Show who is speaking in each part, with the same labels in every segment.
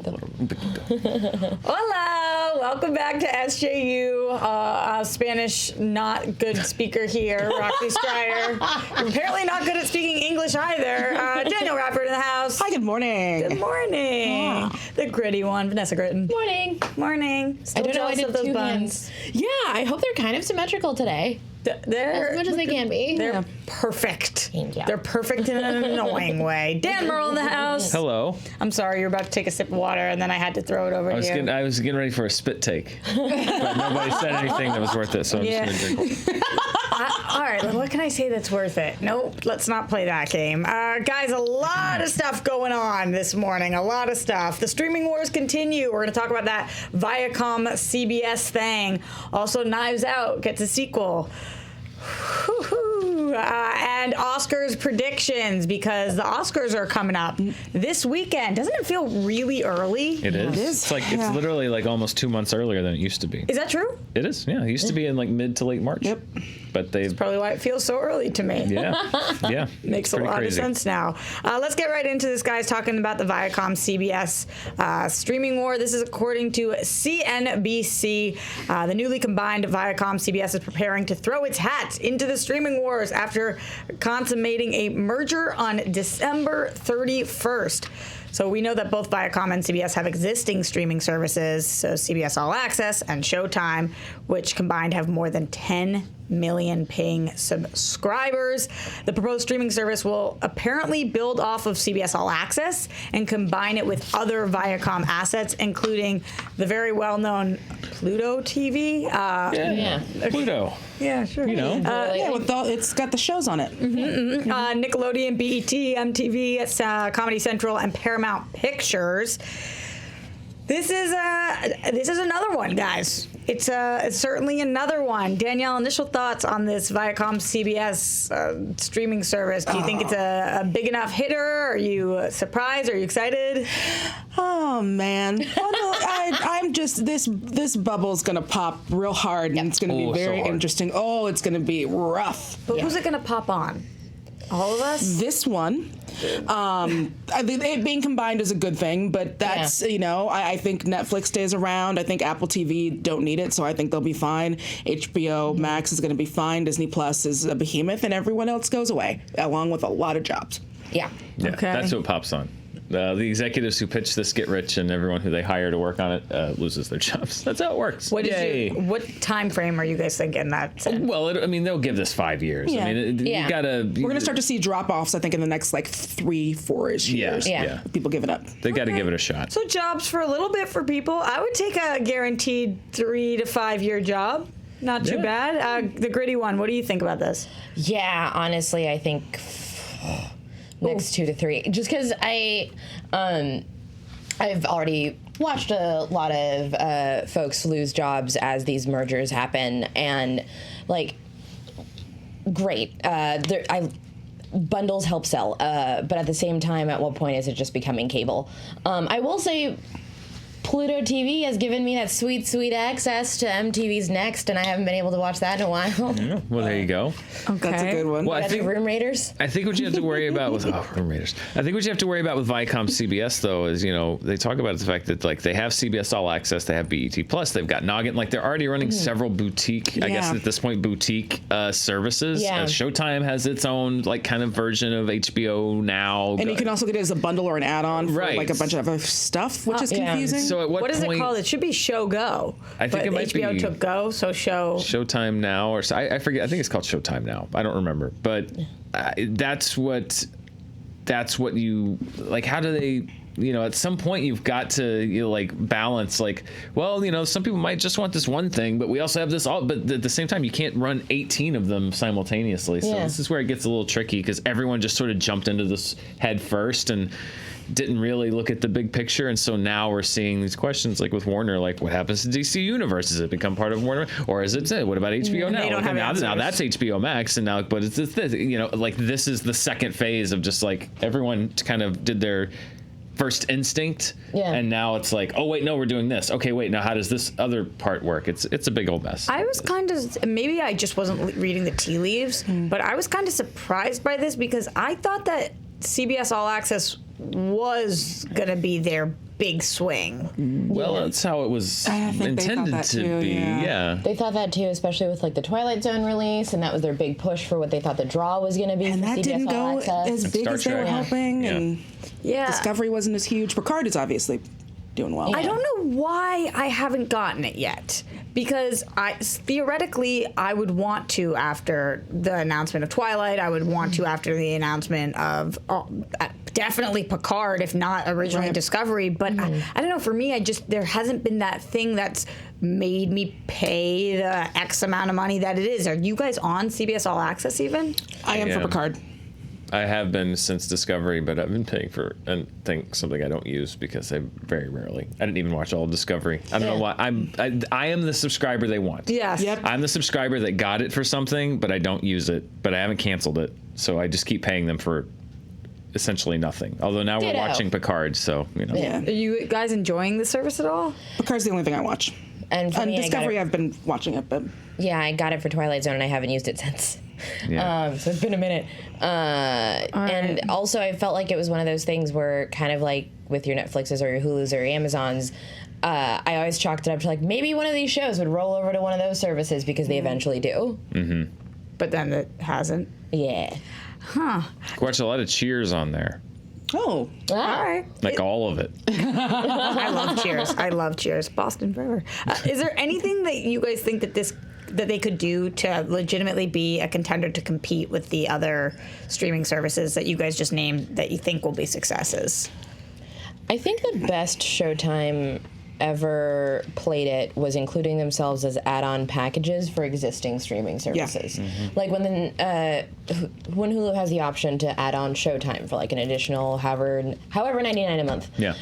Speaker 1: poquito.
Speaker 2: Hola! Welcome back to SJU. Spanish not good speaker here, Roxy Striar. Apparently not good at speaking English either. Danielle Radford in the house.
Speaker 3: Hi, good morning.
Speaker 2: Good morning.
Speaker 3: Yeah.
Speaker 2: The gritty one, Vanessa Gritton.
Speaker 1: Morning.
Speaker 2: Morning. Still
Speaker 1: I don't know. I
Speaker 2: jealous
Speaker 1: did
Speaker 2: of those
Speaker 1: 2
Speaker 2: buns.
Speaker 1: hands. Yeah, I hope they're kind of symmetrical today.
Speaker 2: They're
Speaker 1: As much as they can be.
Speaker 2: They're perfect.
Speaker 1: Thank you.
Speaker 2: They're perfect in an annoying way. Dan Murrell in the house.
Speaker 4: Hello.
Speaker 2: I'm sorry, you're about to take a sip of water, and then I had to throw it over to you.
Speaker 4: I was getting ready for a spit take, but nobody said anything that was worth it, so I'm just going to drink.
Speaker 2: All right, what can I say that's worth it? Nope, let's not play that game. Guys, a lot of stuff going on this morning. A lot of stuff. The streaming wars continue. We're going to talk about that ViacomCBS thing. Also, Knives Out gets a sequel. And Oscars predictions, because the Oscars are coming up this weekend. Doesn't it feel really early?
Speaker 4: It is. It's like it's literally like almost 2 months earlier than it used to be.
Speaker 2: Is that true?
Speaker 4: It is. Yeah, it used to be in like mid to late March.
Speaker 3: Yep.
Speaker 4: But they've
Speaker 2: Probably why it feels so early to me.
Speaker 4: yeah.
Speaker 2: Makes a
Speaker 4: Pretty
Speaker 2: lot
Speaker 4: crazy.
Speaker 2: of sense now. Let's get right into this, guys, talking about the ViacomCBS streaming war. This is according to CNBC. The newly combined ViacomCBS is preparing to throw its hat into the streaming wars after consummating a merger on December 31st. So we know that both Viacom and CBS have existing streaming services, so CBS All-Access and Showtime, which combined have more than 10 million paying subscribers. The proposed streaming service will apparently build off of CBS All-Access and combine it with other Viacom assets, including the very well-known Pluto TV.
Speaker 4: Pluto.
Speaker 2: Yeah, sure.
Speaker 4: You know.
Speaker 3: It's got the shows on it.
Speaker 2: Nickelodeon, BET, MTV, Comedy Central, and Paramount Pictures. This is another one, guys. It's certainly another one. Danielle, initial thoughts on this Viacom-CBS streaming service. Do you think it's a big enough hitter? Are you surprised? Are you excited?
Speaker 3: Oh man, I'm just this bubble's gonna pop real hard, and it's gonna be very interesting. Oh, it's gonna be rough.
Speaker 2: But who's it going to pop on? All of us?
Speaker 3: This one, I think it being combined is a good thing, but that's, I think Netflix stays around. I think Apple TV don't need it, so I think they'll be fine. HBO Max is going to be fine. Disney Plus is a behemoth, and everyone else goes away, along with a lot of jobs.
Speaker 1: Yeah.
Speaker 2: Okay.
Speaker 4: That's what pops on. The executives who pitch this get rich, and everyone who they hire to work on it loses their jobs. That's how it works.
Speaker 2: What time frame are you guys thinking that's in?
Speaker 4: Well, they'll give this 5 years.
Speaker 3: Yeah.
Speaker 4: I mean, you gotta.
Speaker 3: We're going to start to see drop-offs, I think, in the next 3-4-ish years.
Speaker 1: Yeah.
Speaker 3: People give it up.
Speaker 4: They got to give it a shot.
Speaker 2: So jobs for a little bit for people. I would take a guaranteed 3 to 5 year job. Not too bad. The gritty one. What do you think about this?
Speaker 1: Yeah, honestly, I think next 2 to 3. Just because I've already watched a lot of folks lose jobs as these mergers happen, and great. Bundles help sell, but at the same time, at what point is it just becoming cable? I will say, Pluto TV has given me that sweet, sweet access to MTV's Next, and I haven't been able to watch that in a while.
Speaker 4: Yeah, well, there you go.
Speaker 2: Okay.
Speaker 3: That's a good one.
Speaker 4: Well, I think
Speaker 1: Room Raiders.
Speaker 4: I think what you have to worry about with Room Raiders. I think what you have to worry about with Viacom-CBS though is they talk about the fact that they have CBS All Access, they have BET Plus, they've got Noggin, they're already running several boutique, I guess at this point boutique services.
Speaker 1: Yeah.
Speaker 4: Showtime has its own kind of version of HBO Now,
Speaker 3: and you can also get it as a bundle or an add-on for
Speaker 4: Right.
Speaker 3: a bunch of other stuff, which is confusing.
Speaker 4: So at what
Speaker 2: What is
Speaker 4: point,
Speaker 2: it called? It should be Show Go.
Speaker 4: I think
Speaker 2: but
Speaker 4: it might
Speaker 2: HBO
Speaker 4: be
Speaker 2: took Go, so
Speaker 4: Showtime Now, or I forget. I think it's called Showtime Now. I don't remember, but that's what you How do they? At some point you've got to balance. Some people might just want this one thing, but we also have this all. But at the same time, you can't run 18 of them simultaneously. So this is where it gets a little tricky because everyone just sort of jumped into this head first and didn't really look at the big picture, and so now we're seeing these questions with Warner, what happens to DC Universe? Does it become part of Warner, or is it? What about HBO now?
Speaker 2: They don't have
Speaker 4: now that's HBO Max, and now but it's this. This is the second phase of just everyone kind of did their first instinct, and now it's oh wait, no, we're doing this. Okay, wait, now how does this other part work? It's a big old mess.
Speaker 2: I was kind of, maybe I just wasn't reading the tea leaves, but I was kind of surprised by this because I thought that CBS All Access was going to be their big swing.
Speaker 4: Well, that's how it was
Speaker 3: I think they thought
Speaker 4: intended
Speaker 3: that
Speaker 4: to
Speaker 3: too,
Speaker 4: be.
Speaker 3: yeah.
Speaker 4: Yeah.
Speaker 1: They thought that too, especially with like the Twilight Zone release, and that was their big push for what they thought the draw was going to be.
Speaker 3: And
Speaker 1: for
Speaker 3: that
Speaker 1: CBS
Speaker 3: didn't go
Speaker 1: All-Access.
Speaker 3: as big
Speaker 4: Star
Speaker 3: as they were
Speaker 4: Trek.
Speaker 3: hoping,
Speaker 4: Yeah.
Speaker 3: and
Speaker 2: Yeah.
Speaker 3: Discovery wasn't as huge. Picard is obviously doing well.
Speaker 2: I don't know why I haven't gotten it yet. Because theoretically, I would want to after the announcement of Twilight. I would want to after the announcement of definitely Picard, if not originally Discovery. But I don't know. For me, there hasn't been that thing that's made me pay the X amount of money that it is. Are you guys on CBS All Access even?
Speaker 3: I am for
Speaker 4: Yeah.
Speaker 3: Picard.
Speaker 4: I have been since Discovery, but I've been paying for something I don't use because I very rarely. I didn't even watch all of Discovery. I don't know why. I am the subscriber they want.
Speaker 2: Yes.
Speaker 3: Yep.
Speaker 4: I'm the subscriber that got it for something, but I don't use it. But I haven't canceled it, so I just keep paying them for essentially nothing. Although now
Speaker 1: Ditto.
Speaker 4: we're watching Picard, so you know.
Speaker 3: Yeah.
Speaker 2: Are you guys enjoying the service at all?
Speaker 3: Picard's the only thing I watch.
Speaker 1: And for
Speaker 3: On
Speaker 1: me,
Speaker 3: Discovery,
Speaker 1: I
Speaker 3: I've been watching it, but
Speaker 1: I got it for Twilight Zone, and I haven't used it since.
Speaker 4: Yeah.
Speaker 1: So it's been a minute. And also, I felt like it was one of those things where, kind of like with your Netflixes or your Hulus or your Amazons, I always chalked it up to like maybe one of these shows would roll over to one of those services because they eventually do.
Speaker 2: But then it hasn't.
Speaker 1: Yeah.
Speaker 4: Watch a lot of Cheers on there,
Speaker 3: oh,
Speaker 2: All right.
Speaker 4: like all of it.
Speaker 2: I love Cheers. I love Cheers. Boston forever. Is there anything that you guys think that they could do to legitimately be a contender to compete with the other streaming services that you guys just named that you think will be successes?
Speaker 1: I think the best Showtime ever played it was including themselves as add-on packages for existing streaming services. Like when Hulu has the option to add on Showtime for like an additional however $99 a month.
Speaker 4: Yeah.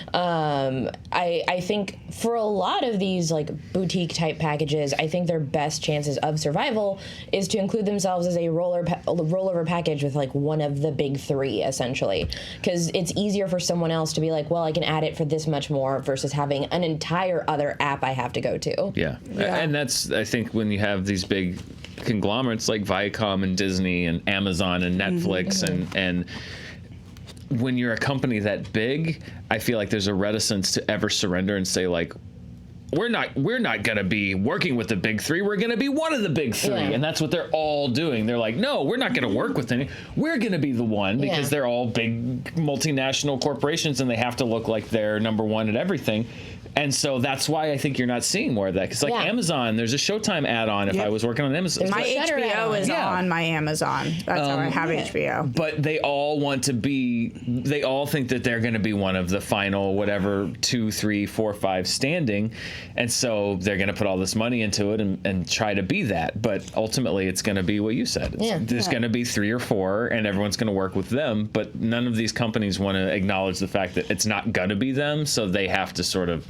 Speaker 1: I think for a lot of these like boutique type packages, I think their best chances of survival is to include themselves as a rollover package with like one of the big three, essentially, because it's easier for someone else to be like, well, I can add it for this much more versus having an entire other app I have to go to.
Speaker 4: Yeah. And that's, I think, when you have these big conglomerates like Viacom and Disney and Amazon and Netflix and when you're a company that big, I feel like there's a reticence to ever surrender and say like, we're not going to be working with the big three. We're going to be one of the big three.
Speaker 1: Yeah.
Speaker 4: And that's what they're all doing. They're like, no, we're not going to work with any. We're going to be the one because they're all big multinational corporations and they have to look like they're number one at everything. And so that's why I think you're not seeing more of that. Because like Amazon, there's a Showtime add-on if I was working on Amazon.
Speaker 2: My
Speaker 1: Shutter
Speaker 2: HBO
Speaker 1: add-on.
Speaker 2: is on my Amazon. That's how I have HBO.
Speaker 4: But they all want to be, they all think that they're going to be one of the final, whatever, 2, 3, 4, 5 standing. And so they're going to put all this money into it and try to be that. But ultimately, it's going to be what you said. There's going to be 3 or 4, and everyone's going to work with them. But none of these companies want to acknowledge the fact that it's not going to be them. So they have to sort of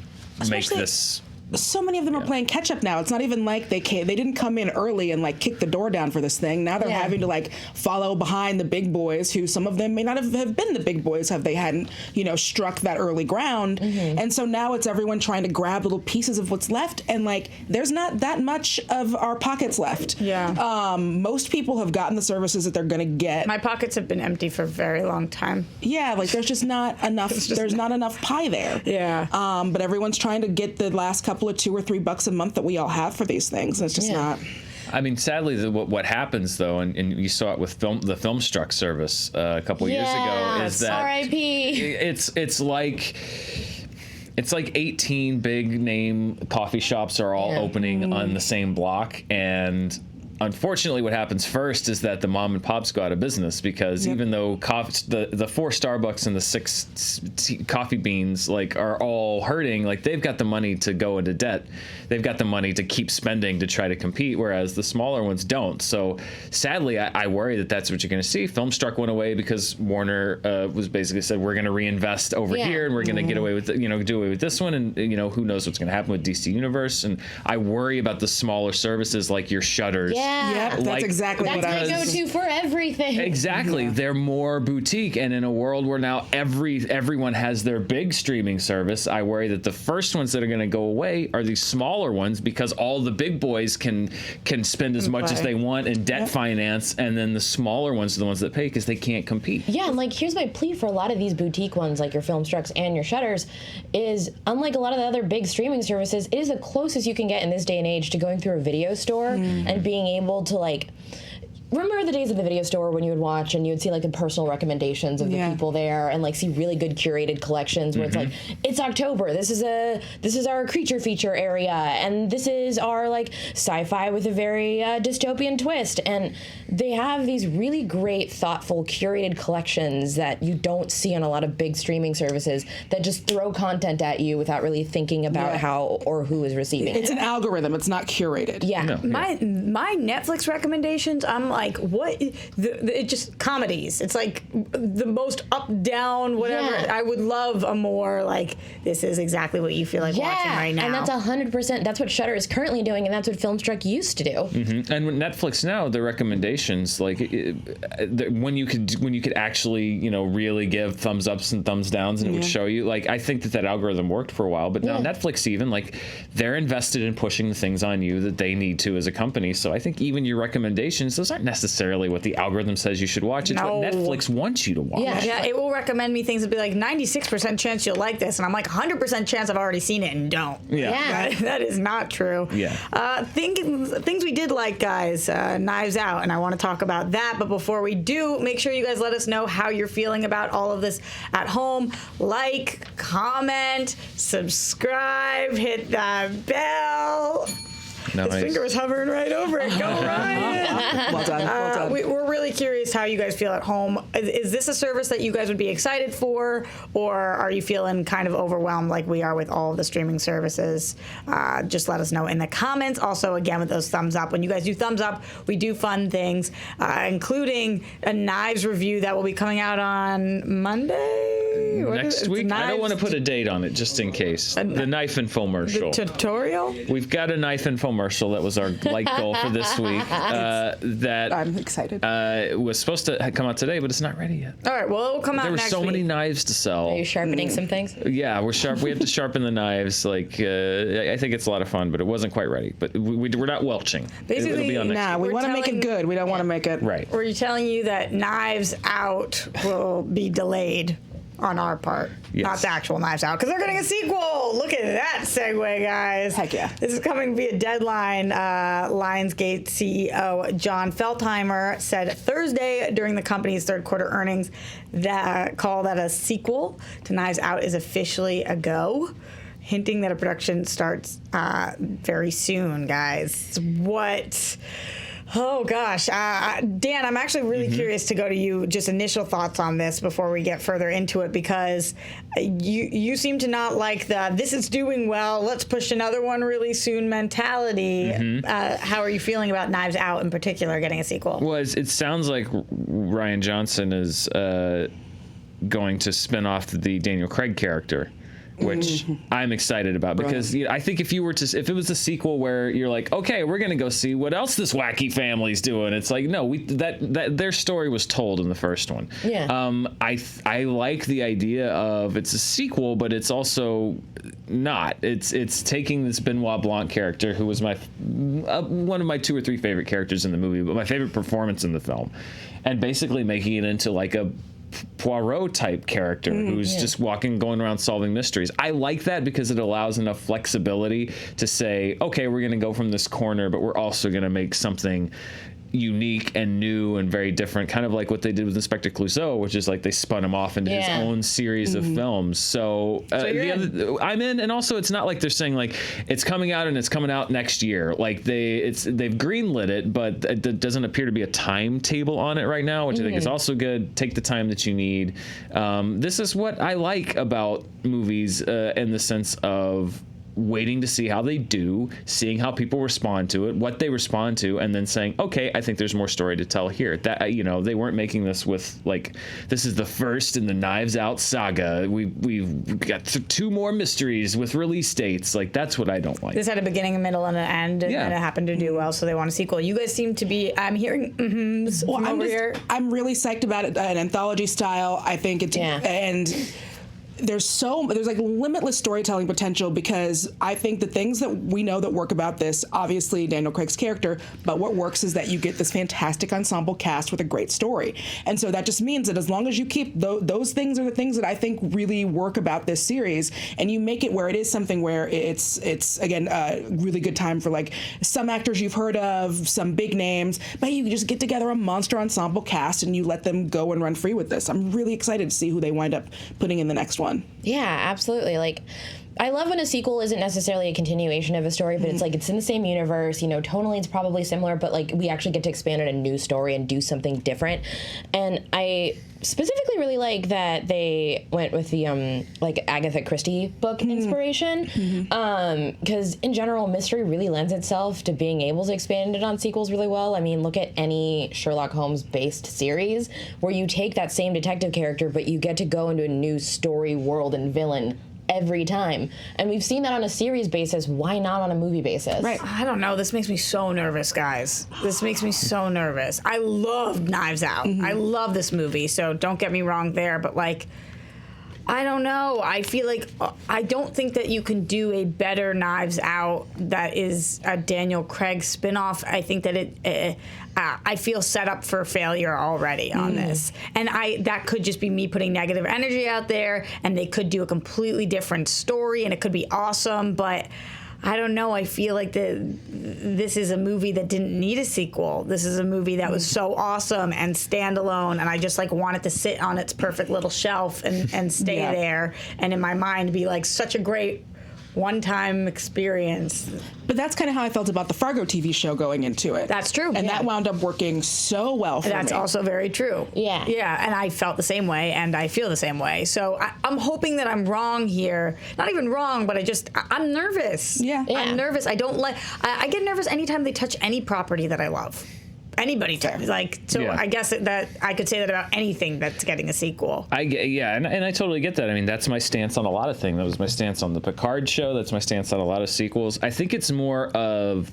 Speaker 4: make this.
Speaker 3: so many of them are playing catch up now. It's not even like they didn't come in early and like kick the door down for this thing. Now they're having to like follow behind the big boys, who some of them may not have been the big boys have they hadn't, struck that early ground. And so now it's everyone trying to grab little pieces of what's left, and like there's not that much of our pockets left. Most people have gotten the services that they're gonna get.
Speaker 2: My pockets have been empty for a very long time.
Speaker 3: Like there's just not enough. There's not enough pie there. But everyone's trying to get the last couple of $2 or $3 a month that we all have for these things. And it's just not.
Speaker 4: I mean, sadly, what happens though, and you saw it with the Filmstruck service a couple years ago, is that
Speaker 1: R.I.P.
Speaker 4: It's like 18 big name coffee shops are all opening on the same block, and unfortunately, what happens first is that the mom and pops go out of business because even though the 4 Starbucks and the 6 Coffee Beans are all hurting, they've got the money to go into debt. They've got the money to keep spending to try to compete, whereas the smaller ones don't. So sadly, I worry that that's what you're going to see. Filmstruck went away because Warner was basically said, we're going to reinvest over here and we're going to get away with do away with this one, and who knows what's going to happen with DC Universe. And I worry about the smaller services like your Shutters.
Speaker 1: Yeah.
Speaker 3: Yep, that's exactly
Speaker 1: That's
Speaker 3: what I
Speaker 1: my
Speaker 3: was.
Speaker 1: go-to for everything.
Speaker 4: Exactly.
Speaker 3: Yeah.
Speaker 4: They're more boutique, and in a world where now everyone has their big streaming service, I worry that the first ones that are going to go away are these smaller ones, because all the big boys can spend as much as they want in debt finance, and then the smaller ones are the ones that pay because they can't compete.
Speaker 1: Yeah, and like here's my plea for a lot of these boutique ones, like your Filmstrucks and your Shutters, is unlike a lot of the other big streaming services, it is the closest you can get in this day and age to going through a video store and being able to like. Remember the days of the video store when you would watch and you would see like the personal recommendations of the people there and like see really good curated collections where it's like, it's October, this is our creature feature area, and this is our like sci-fi with a very dystopian twist, and they have these really great thoughtful curated collections that you don't see on a lot of big streaming services that just throw content at you without really thinking about how or who is receiving
Speaker 3: It's
Speaker 1: it.
Speaker 3: an algorithm. It's not curated.
Speaker 1: Yeah.
Speaker 4: No.
Speaker 2: My Netflix recommendations, I'm like, what? It just comedies. It's like the most up down whatever.
Speaker 1: Yeah.
Speaker 2: I would love a more like, this is exactly what you feel like watching right now.
Speaker 1: And that's 100%. That's what Shudder is currently doing, and that's what Filmstruck used to do.
Speaker 4: Mm-hmm. And with Netflix now, the recommendations, like when you could actually really give thumbs ups and thumbs downs, and it would show you. Like I think that algorithm worked for a while, but now Netflix even like they're invested in pushing the things on you that they need to as a company. So I think even your recommendations, those aren't necessarily what the algorithm says you should watch. It's what Netflix wants you to watch.
Speaker 2: Yeah, it will recommend me things that be like 96% chance you'll like this, and I'm like 100% chance I've already seen it and don't.
Speaker 1: Yeah.
Speaker 2: That is not true.
Speaker 4: Yeah.
Speaker 2: Things we did like, guys, Knives Out, and I want to talk about that. But before we do, make sure you guys let us know how you're feeling about all of this at home. Like, comment, subscribe, hit that bell.
Speaker 4: Nice.
Speaker 2: His finger was hovering right over it. Go, Ryan.
Speaker 3: Well done. Well done.
Speaker 2: We're really curious how you guys feel at home. Is this a service that you guys would be excited for, or are you feeling kind of overwhelmed like we are with all of the streaming services? Just let us know in the comments. Also, again, with those thumbs up. When you guys do thumbs up, we do fun things, including a Knives review that will be coming out on Monday?
Speaker 4: Next week? I don't want to put a date on it just in case. The knife infomercial.
Speaker 2: The tutorial?
Speaker 4: We've got a knife infomercial that was our like goal for this week. That
Speaker 3: I'm excited.
Speaker 4: was supposed to come out today, but it's not ready yet.
Speaker 2: All right, well, it will come out
Speaker 4: There were
Speaker 2: next
Speaker 4: so
Speaker 2: week.
Speaker 4: many knives to sell.
Speaker 1: Are you sharpening some things?
Speaker 4: Yeah, we're sharp. We have to sharpen the knives. Like I think it's a lot of fun, but it wasn't quite ready. But we're not welching.
Speaker 2: Basically,
Speaker 4: it'll be on next
Speaker 3: Nah,
Speaker 4: week.
Speaker 3: we want to make it good. We don't want to make it
Speaker 4: Right.
Speaker 2: We're telling you that Knives Out will be delayed on our part,
Speaker 4: Yes.
Speaker 2: not the actual Knives Out, because they're getting a sequel. Look at that segue, guys.
Speaker 3: Heck yeah.
Speaker 2: This is coming via Deadline. Lionsgate CEO John Feldheimer said Thursday during the company's third quarter earnings that a sequel to Knives Out is officially a go, hinting that a production starts very soon, guys. What? Oh, gosh. Dan, I'm actually really curious to go to you, just initial thoughts on this before we get further into it, because you seem to not like the, this is doing well, let's push another one really soon mentality. How are you feeling about Knives Out in particular getting a sequel?
Speaker 4: Well, it sounds like Rian Johnson is going to spin off the Daniel Craig character, which I'm excited about, because I think if it was a sequel where you're like, okay, we're gonna go see what else this wacky family's doing, it's like, no, that their story was told in the first one.
Speaker 1: Yeah.
Speaker 4: I like the idea of it's a sequel, but it's also not. It's taking this Benoit Blanc character, who was my one of my 2 or 3 favorite characters in the movie, but my favorite performance in the film, and basically making it into like a Poirot type character who's just going around solving mysteries. I like that because it allows enough flexibility to say, okay, we're going to go from this corner, but we're also going to make something unique and new and very different, kind of like what they did with Inspector Clouseau, which is like they spun him off into his own series of films. So, I'm in, and also it's not like they're saying like it's coming out and it's coming out next year. Like they've greenlit it, but it doesn't appear to be a timetable on it right now, which I think is also good. Take the time that you need. This is what I like about movies in the sense of waiting to see how they do, seeing how people respond to it, what they respond to, and then saying, okay, I think there's more story to tell here. That, you know, they weren't making this with like, this is the first in the Knives Out saga. We've got 2 more mysteries with release dates. Like, that's what I don't like.
Speaker 2: This had a beginning, a middle, and an end, and it happened to do well, so they want a sequel. You guys seem to be, I'm hearing mm-hms from over here.
Speaker 3: I'm really psyched about it, an anthology style. I think it's, and there's like limitless storytelling potential, because I think the things that we know that work about this, obviously Daniel Craig's character, but what works is that you get this fantastic ensemble cast with a great story. And so that just means that as long as you keep those things are the things that I think really work about this series, and you make it where it is something where it's again a really good time for like some actors you've heard of, some big names, but you just get together a monster ensemble cast and you let them go and run free with this. I'm really excited to see who they wind up putting in the next one.
Speaker 1: Yeah, absolutely. Like, I love when a sequel isn't necessarily a continuation of a story, but it's like it's in the same universe. You know, tonally it's probably similar, but like we actually get to expand on a new story and do something different. And I specifically really like that they went with the like Agatha Christie book inspiration, because in general mystery really lends itself to being able to expand it on sequels really well. I mean, look at any Sherlock Holmes based series where you take that same detective character, but you get to go into a new story, world, and villain every time. And we've seen that on a series basis. Why not on a movie basis?
Speaker 2: Right. I don't know. This makes me so nervous, guys. This makes me so nervous. I loved Knives Out. I love this movie, so don't get me wrong there, but like, I don't know. I feel like I don't think that you can do a better Knives Out that is a Daniel Craig spinoff. I think that I feel set up for failure already on this. And that could just be me putting negative energy out there, and they could do a completely different story, and it could be awesome, but I don't know. I feel like this is a movie that didn't need a sequel. This is a movie that was so awesome and standalone, and I just like wanted to sit on its perfect little shelf and stay there, and in my mind be like such a great one-time experience.
Speaker 3: But that's kind of how I felt about the Fargo TV show going into it.
Speaker 2: That's true.
Speaker 3: And that wound up working so well for me.
Speaker 2: That's also very true.
Speaker 1: Yeah.
Speaker 2: Yeah, and I felt the same way, and I feel the same way. So I'm hoping that I'm wrong here. Not even wrong, but I'm nervous.
Speaker 3: Yeah.
Speaker 2: I'm nervous. I get nervous anytime they touch any property that I love. Anybody does. I guess that I could say that about anything that's getting a sequel.
Speaker 4: And I totally get that. I mean, that's my stance on a lot of things. That was my stance on the Picard show. That's my stance on a lot of sequels. I think it's more of,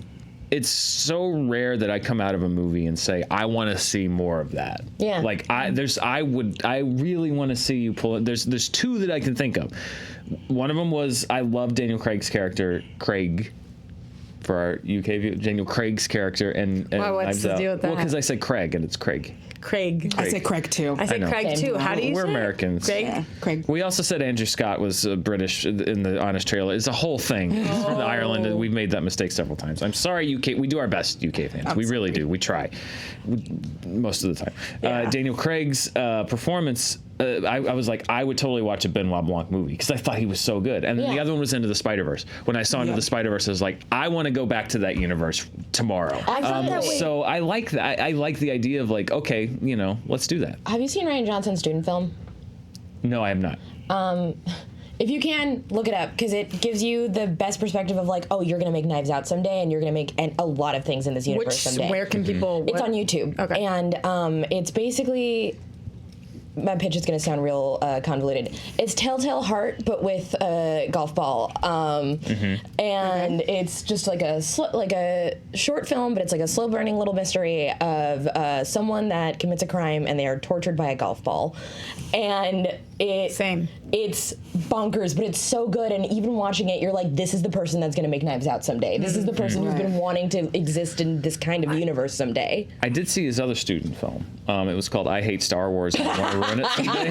Speaker 4: it's so rare that I come out of a movie and say, I want to see more of that.
Speaker 1: Yeah.
Speaker 4: Like I really want to see you pull it. There's 2 that I can think of. One of them was, I love Daniel Craig's character, Craig. For our UK view, Daniel Craig's character, and
Speaker 2: what's the deal with that?
Speaker 4: Well, because I said Craig, and it's Craig.
Speaker 2: Craig.
Speaker 3: I say Craig too.
Speaker 2: I say Craig too. How do you
Speaker 4: We're
Speaker 2: say
Speaker 4: Americans.
Speaker 2: Craig?
Speaker 3: Yeah, Craig.
Speaker 4: We also said Andrew Scott was British in the Honest Trailer. It's a whole thing. It's from Ireland. We've made that mistake several times. I'm sorry, UK. We do our best, UK fans. We really do. We try. Most of the time.
Speaker 2: Yeah.
Speaker 4: Daniel Craig's performance, I was like, I would totally watch a Benoit Blanc movie because I thought he was so good. And then the other one was Into the Spider-Verse. When I saw Into the Spider-Verse, I was like, I want to go back to that universe tomorrow.
Speaker 1: I thought that way.
Speaker 4: So I like that. I like the idea of like, okay, let's do that.
Speaker 1: Have you seen Rian Johnson's student film?
Speaker 4: No, I have not.
Speaker 1: If you can, look it up, because it gives you the best perspective of like, oh, you're going to make Knives Out someday, and you're going to make a lot of things in this universe someday.
Speaker 2: Where can people...
Speaker 1: It's on YouTube.
Speaker 2: Okay.
Speaker 1: And it's basically... My pitch is going to sound real convoluted. It's Telltale Heart, but with a golf ball. And it's just like a short film, but it's like a slow burning little mystery of someone that commits a crime and they are tortured by a golf ball. And it's bonkers, but it's so good. And even watching it, you're like, this is the person that's going to make Knives Out someday. This is the person who's been wanting to exist in this kind of universe someday.
Speaker 4: I did see his other student film. It was called I Hate Star Wars and I Want to Ruin It Someday.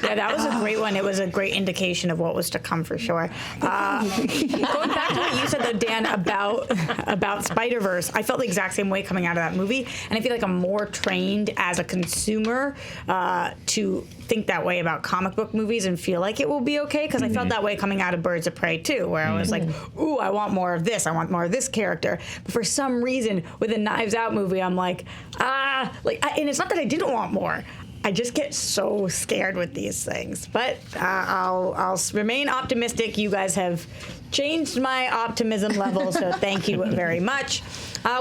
Speaker 2: Yeah, that was a great one. It was a great indication of what was to come for sure. Going back to what you said, though, Dan, about Spider-Verse, I felt the exact same way coming out of that movie, and I feel like I'm more trained as a consumer to think that way about comic book movies and feel like it will be okay, because I felt that way coming out of Birds of Prey too, where I was like, ooh, I want more of this, I want more of this character. But for some reason, with a Knives Out movie, I'm like, and it's not that I didn't want more. I just get so scared with these things. But I'll remain optimistic. You guys have changed my optimism level, so thank you very much.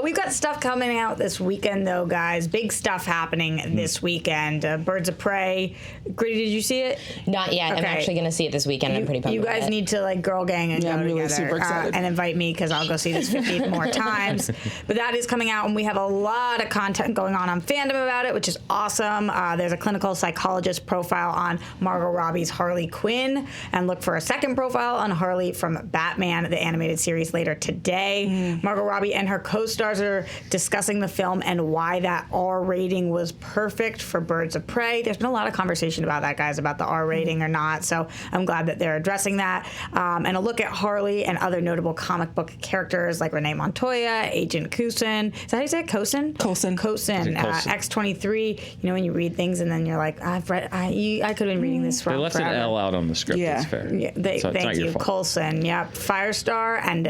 Speaker 2: We've got stuff coming out this weekend, though, guys. Big stuff happening this weekend. Birds of Prey. Gritty, did you see it?
Speaker 1: Not yet.
Speaker 2: Okay.
Speaker 1: I'm actually going to see it this weekend. I'm pretty pumped.
Speaker 2: You guys need to girl gang and go
Speaker 3: I'm really
Speaker 2: together
Speaker 3: super excited.
Speaker 2: and invite me because I'll go see this 50 more times. But that is coming out, and we have a lot of content going on Fandom about it, which is awesome. There's a clinical psychologist profile on Margot Robbie's Harley Quinn, and look for a second profile on Harley from Batman, the animated series, later today. Margot Robbie and her co-stars are discussing the film and why that R rating was perfect for Birds of Prey. There's been a lot of conversation about that, guys, about the R rating or not, so I'm glad that they're addressing that. And a look at Harley and other notable comic book characters like Renee Montoya, Agent Coulson. Is that how you say it? Coulson?
Speaker 3: Coulson.
Speaker 2: X-23. You know, when you read things and then you're like, I could have been reading this
Speaker 4: They
Speaker 2: wrong
Speaker 4: left
Speaker 2: forever.
Speaker 4: an L out on the script.
Speaker 3: Yeah.
Speaker 4: It's fair.
Speaker 2: Yeah,
Speaker 4: So it's
Speaker 2: thank
Speaker 4: not your
Speaker 2: you,
Speaker 4: fault.
Speaker 2: Coulson. Yep, Firestar, and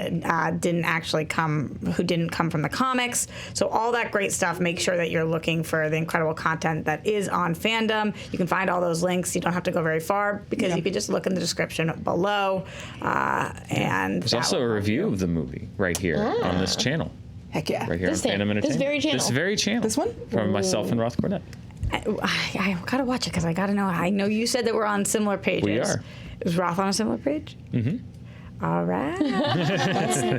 Speaker 2: who didn't come from the comics. So all that great stuff. Make sure that you're looking for the incredible content that is on Fandom. You can find all those links. You don't have to go very far because you could just look in the description below. And
Speaker 4: There's also a review of the movie right here on this channel.
Speaker 3: Heck yeah.
Speaker 4: Right here
Speaker 1: This
Speaker 4: on
Speaker 1: thing.
Speaker 4: Fandom Entertainment.
Speaker 1: This very channel.
Speaker 4: This very channel.
Speaker 3: This one?
Speaker 4: From myself and Roth Cornet.
Speaker 2: I gotta watch it because I gotta know. I know you said that we're on similar pages.
Speaker 4: We are.
Speaker 2: Is Roth on a similar page? Mm-hmm. All right.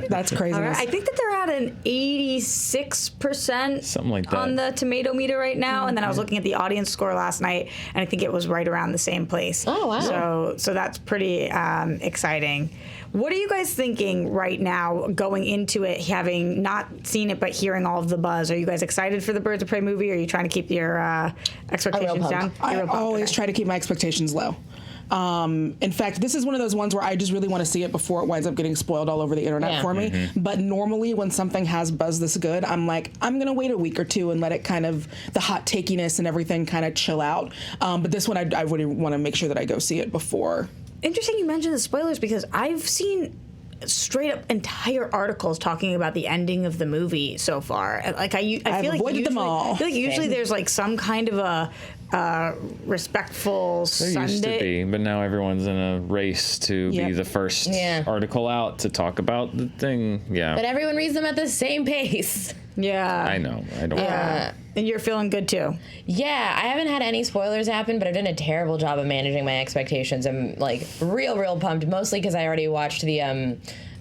Speaker 3: That's craziness.
Speaker 2: All right. I think that they're at an 86%
Speaker 4: Something like that.
Speaker 2: on the tomato meter right now. And then I was looking at the audience score last night, and I think it was right around the same place.
Speaker 1: Oh, wow.
Speaker 2: So that's pretty exciting. What are you guys thinking right now going into it, having not seen it but hearing all of the buzz? Are you guys excited for the Birds of Prey movie, or are you trying to keep your expectations down?
Speaker 3: I
Speaker 2: You're real pumped,
Speaker 3: always
Speaker 2: okay.
Speaker 3: try to keep my expectations low. In fact, this is one of those ones where I just really want to see it before it winds up getting spoiled all over the internet
Speaker 1: Yeah.
Speaker 3: for me. But normally when something has buzz this good, I'm like, I'm going to wait a week or two and let it kind of, the hot takiness and everything kind of chill out. But this one, I really want to make sure that I go see it before.
Speaker 2: Interesting you mentioned the spoilers because I've seen straight up entire articles talking about the ending of the movie so far. Like I feel
Speaker 3: I've
Speaker 2: like
Speaker 3: avoided them all.
Speaker 2: I feel like usually there's like some kind of a respectful
Speaker 4: There
Speaker 2: Sunday.
Speaker 4: used to be, but now everyone's in a race to be
Speaker 3: Yep.
Speaker 4: the first
Speaker 1: Yeah.
Speaker 4: article out to talk about the thing. Yeah.
Speaker 1: But everyone reads them at the same pace.
Speaker 2: Yeah.
Speaker 4: I know. I don't.
Speaker 2: And you're feeling good too.
Speaker 1: Yeah, I haven't had any spoilers happen, but I've done a terrible job of managing my expectations. I'm like real pumped, mostly because I already watched the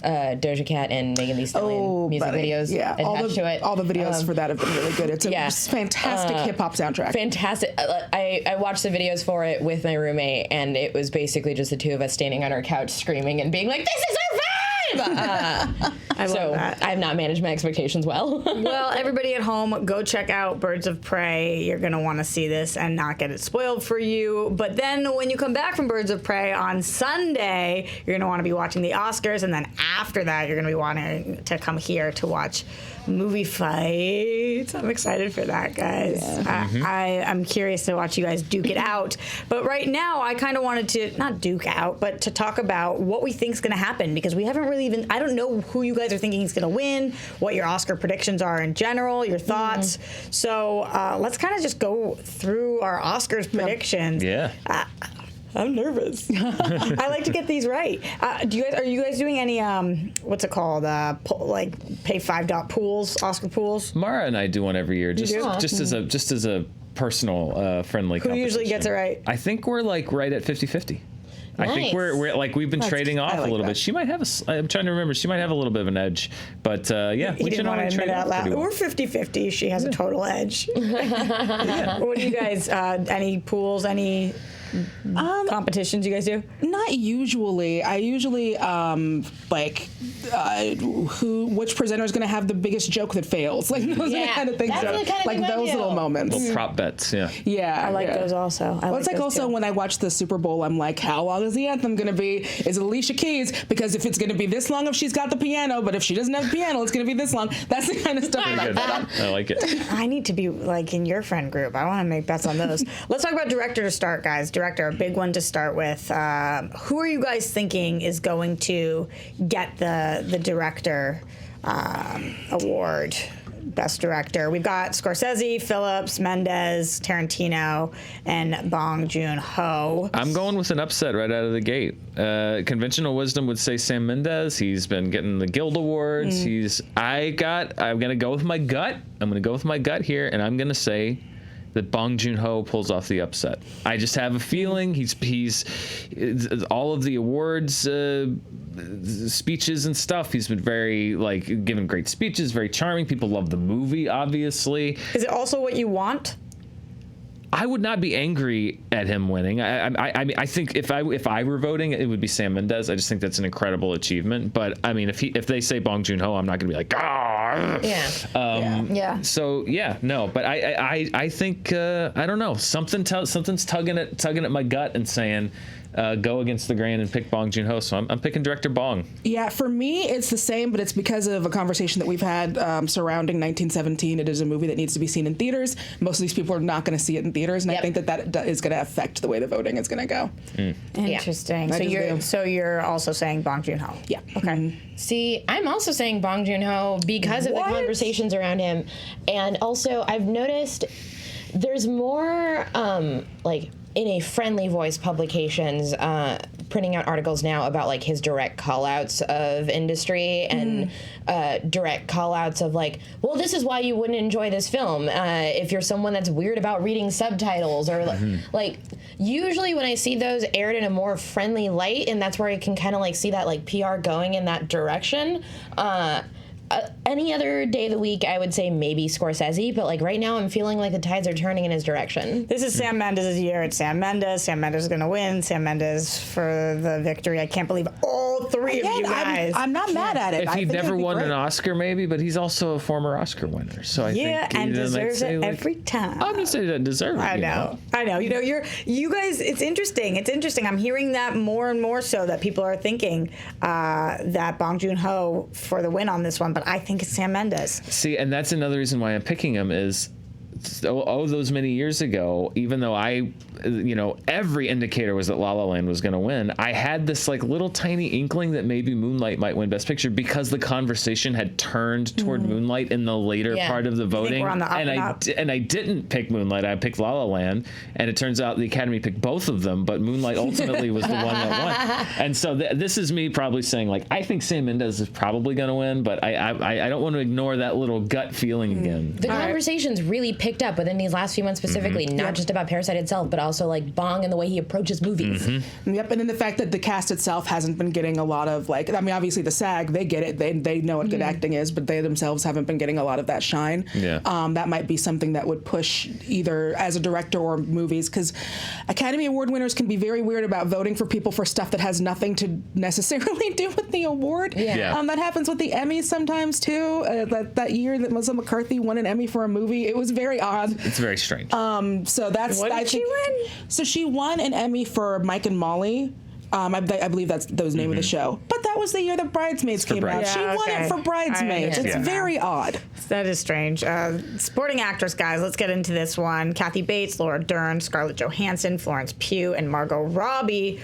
Speaker 1: Doja Cat and Megan Thee Stallion music
Speaker 3: buddy.
Speaker 1: videos
Speaker 3: Yeah,
Speaker 1: attached to it.
Speaker 3: all the videos for that have been really good. It's a
Speaker 1: yeah.
Speaker 3: fantastic hip hop soundtrack.
Speaker 1: Fantastic. I watched the videos for it with my roommate, and it was basically just the two of us standing on our couch screaming and being like, "This is our vibe!"
Speaker 2: I love that.
Speaker 1: I have not managed my expectations well.
Speaker 2: Well, everybody at home, go check out Birds of Prey. You're going to want to see this and not get it spoiled for you. But then when you come back from Birds of Prey on Sunday, you're going to want to be watching the Oscars. And then after that, you're going to be wanting to come here to watch movie fights. I'm excited for that, guys. I'm curious to watch you guys duke it out. But right now, I kind of wanted to, not duke out, but to talk about what we think is going to happen, because we haven't really even, I don't know who you guys are thinking is going to win, what your Oscar predictions are in general, your thoughts. So let's kind of just go through our Oscars predictions.
Speaker 4: Yeah.
Speaker 2: I'm nervous. I like to get these right. Are you guys doing any what's it called? Like pay $5 pools, Oscar pools?
Speaker 4: Mara and I do one every year, just
Speaker 2: do?
Speaker 4: just as a personal friendly.
Speaker 2: Who usually gets it right?
Speaker 4: I think we're like right at 50-50. I think
Speaker 1: Nice.
Speaker 4: we're like we've been trading off
Speaker 3: I like
Speaker 4: a little
Speaker 3: that.
Speaker 4: bit. She might have I'm trying to remember. She might have a little bit of an edge, but yeah,
Speaker 2: He
Speaker 4: we
Speaker 2: didn't
Speaker 4: generally
Speaker 2: want to admit
Speaker 4: trade
Speaker 2: it out
Speaker 4: off
Speaker 2: loud.
Speaker 4: pretty well.
Speaker 2: We're 50-50. She has a total edge. What do you guys? Any pools? Any competitions you guys do?
Speaker 3: Not usually. I usually which presenter is going to have the biggest joke that fails. Like those are the
Speaker 1: Yeah,
Speaker 3: kind of things.
Speaker 1: that's the kind of
Speaker 3: like
Speaker 1: thing I
Speaker 3: those
Speaker 1: do.
Speaker 3: little moments.
Speaker 4: Little prop bets, yeah.
Speaker 3: Yeah,
Speaker 2: I like
Speaker 3: yeah.
Speaker 2: those also.
Speaker 3: Well, it's like
Speaker 2: those
Speaker 3: also
Speaker 2: too.
Speaker 3: when I watch the Super Bowl, I'm like, how long is the anthem going to be? Is it Alicia Keys? Because if it's going to be this long if she's got the piano, but if she doesn't have the piano, it's going to be this long. That's the kind of stuff
Speaker 4: Pretty
Speaker 3: I
Speaker 4: good.
Speaker 3: bet on.
Speaker 4: I like it.
Speaker 2: I need to be like in your friend group. I want to make bets on those. Let's talk about director to start, guys. Director, a big one to start with. Who are you guys thinking is going to get the director award? Best Director. We've got Scorsese, Phillips, Mendes, Tarantino, and Bong Joon-ho.
Speaker 4: I'm going with an upset right out of the gate. Conventional wisdom would say Sam Mendes. He's been getting the Guild Awards. I'm gonna go with my gut. I'm gonna go with my gut here, and I'm gonna say that Bong Joon-ho pulls off the upset. I just have a feeling he's all of the awards speeches and stuff. He's been very giving great speeches, very charming. People love the movie, obviously.
Speaker 2: Is it also what you want?
Speaker 4: I would not be angry at him winning. I mean, I think if I were voting, it would be Sam Mendes. I just think that's an incredible achievement. But I mean, if they say Bong Joon-ho, I'm not going to be like, ah.
Speaker 2: Yeah.
Speaker 4: So yeah, no. But I think I don't know. Something's tugging at my gut and saying, go against the grain and pick Bong Joon-ho. So I'm picking director Bong.
Speaker 3: Yeah, for me, it's the same, but it's because of a conversation that we've had surrounding 1917. It is a movie that needs to be seen in theaters. Most of these people are not going to see it in theaters, and I think that is going to affect the way the voting is going to go.
Speaker 2: Interesting. So you're also saying Bong Joon-ho?
Speaker 3: Yeah.
Speaker 2: Okay.
Speaker 1: See, I'm also saying Bong Joon-ho because of the conversations around him. And also, I've noticed there's more, in a friendly voice publications, printing out articles now about his direct call-outs of industry and direct call-outs of well, this is why you wouldn't enjoy this film if you're someone that's weird about reading subtitles or usually when I see those aired in a more friendly light, and that's where I can kind of see that PR going in that direction. Any other day of the week, I would say maybe Scorsese, but right now I'm feeling like the tides are turning in his direction.
Speaker 2: This is Sam Mendes' year. It's Sam Mendes. Sam Mendes is going to win. Sam Mendes for the victory. I can't believe all three of you guys.
Speaker 3: I'm not mad at it.
Speaker 4: If he'd never won an Oscar, maybe, but he's also a former Oscar winner. So I think
Speaker 2: and deserves it every time.
Speaker 4: I'm going to say that deserves it.
Speaker 2: I know. You guys. It's interesting. I'm hearing that more and more so that people are thinking that Bong Joon-ho for the win on this one, but I think it's Sam Mendes.
Speaker 4: See, and that's another reason why I'm picking him is those many years ago, even though every indicator was that La La Land was going to win, I had this little tiny inkling that maybe Moonlight might win Best Picture because the conversation had turned toward Moonlight in the later part of the voting.
Speaker 2: We're on the up
Speaker 4: and I didn't pick Moonlight. I picked La La Land, and it turns out the Academy picked both of them, but Moonlight ultimately was the one that won. And so this is me probably saying I think Sam Mendes is probably going to win, but I don't want to ignore that little gut feeling again.
Speaker 1: The conversation's really picked up within these last few months specifically, not just about Parasite itself, but also Bong and the way he approaches movies.
Speaker 3: Yep, and then the fact that the cast itself hasn't been getting a lot of obviously the SAG, they get it, they know what good acting is, but they themselves haven't been getting a lot of that shine.
Speaker 4: Yeah.
Speaker 3: That might be something that would push either as a director or movies, because Academy Award winners can be very weird about voting for people for stuff that has nothing to necessarily do with the award. That happens with the Emmys sometimes too. That year that Melissa McCarthy won an Emmy for a movie, it was very odd.
Speaker 4: It's very strange.
Speaker 3: So that's
Speaker 2: what did she win?
Speaker 3: So she won an Emmy for Mike and Molly. I believe that was the name of the show. But that was the year that Bridesmaids came out. She won it for Bridesmaids. It's very odd.
Speaker 2: That is strange. Supporting actress, guys, let's get into this one. Kathy Bates, Laura Dern, Scarlett Johansson, Florence Pugh, and Margot Robbie.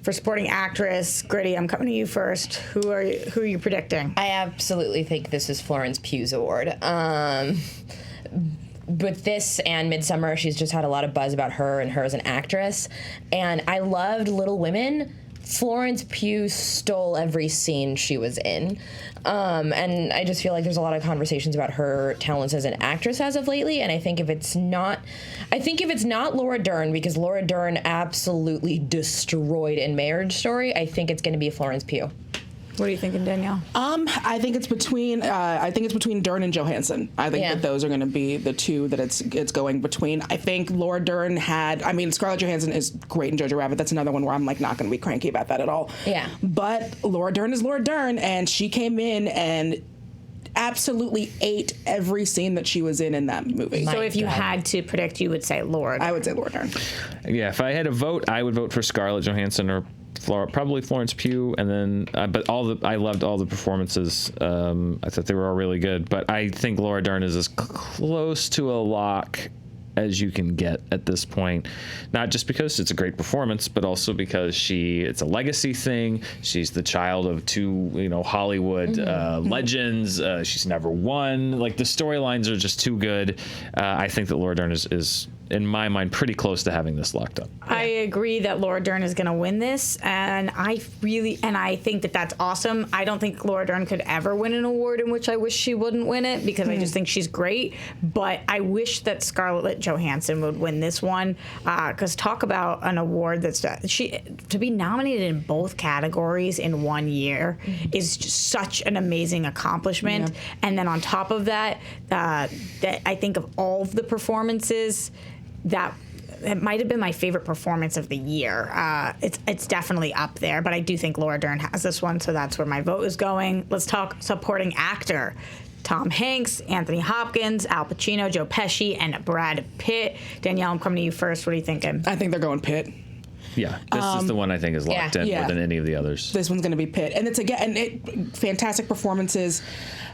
Speaker 2: For supporting actress, Gritty, I'm coming to you first. Who are you predicting?
Speaker 1: I absolutely think this is Florence Pugh's award. With this and Midsummer, she's just had a lot of buzz about her and her as an actress. And I loved Little Women. Florence Pugh stole every scene she was in. And I just feel like there's a lot of conversations about her talents as an actress as of lately. And I think if it's not Laura Dern, because Laura Dern absolutely destroyed in Marriage Story, I think it's going to be Florence Pugh.
Speaker 2: What are you thinking, Danielle?
Speaker 3: I think it's between Dern and Johansson. I think that those are going to be the two that it's going between. I think Laura Dern Scarlett Johansson is great in Jojo Rabbit. That's another one where I'm not going to be cranky about that at all.
Speaker 1: Yeah.
Speaker 3: But Laura Dern is Laura Dern, and she came in and absolutely ate every scene that she was in that movie.
Speaker 2: So if you had to predict, you would say Laura Dern.
Speaker 3: I would say Laura Dern.
Speaker 4: Yeah, if I had a vote, I would vote for Scarlett Johansson or probably Florence Pugh, and then but I loved all the performances. I thought they were all really good, but I think Laura Dern is as close to a lock as you can get at this point. Not just because it's a great performance, but also because it's a legacy thing. She's the child of two, Hollywood legends. She's never won. Like, the storylines are just too good. I think that Laura Dern is in my mind pretty close to having this locked up.
Speaker 2: I agree that Laura Dern is going to win this, and I think that that's awesome. I don't think Laura Dern could ever win an award in which I wish she wouldn't win it, because I just think she's great. But I wish that Scarlett Johansson would win this one, because talk about an award to be nominated in both categories in 1 year is just such an amazing accomplishment. Yeah. And then on top of that, that I think of all of the performances, that it might have been my favorite performance of the year. It's definitely up there, but I do think Laura Dern has this one, so that's where my vote is going. Let's talk supporting actor. Tom Hanks, Anthony Hopkins, Al Pacino, Joe Pesci, and Brad Pitt. Danielle, I'm coming to you first. What are you thinking?
Speaker 3: I think they're going Pitt.
Speaker 4: Yeah, this is the one I think is locked in more than any of the others.
Speaker 3: This one's going to be Pitt. And it's, fantastic performances.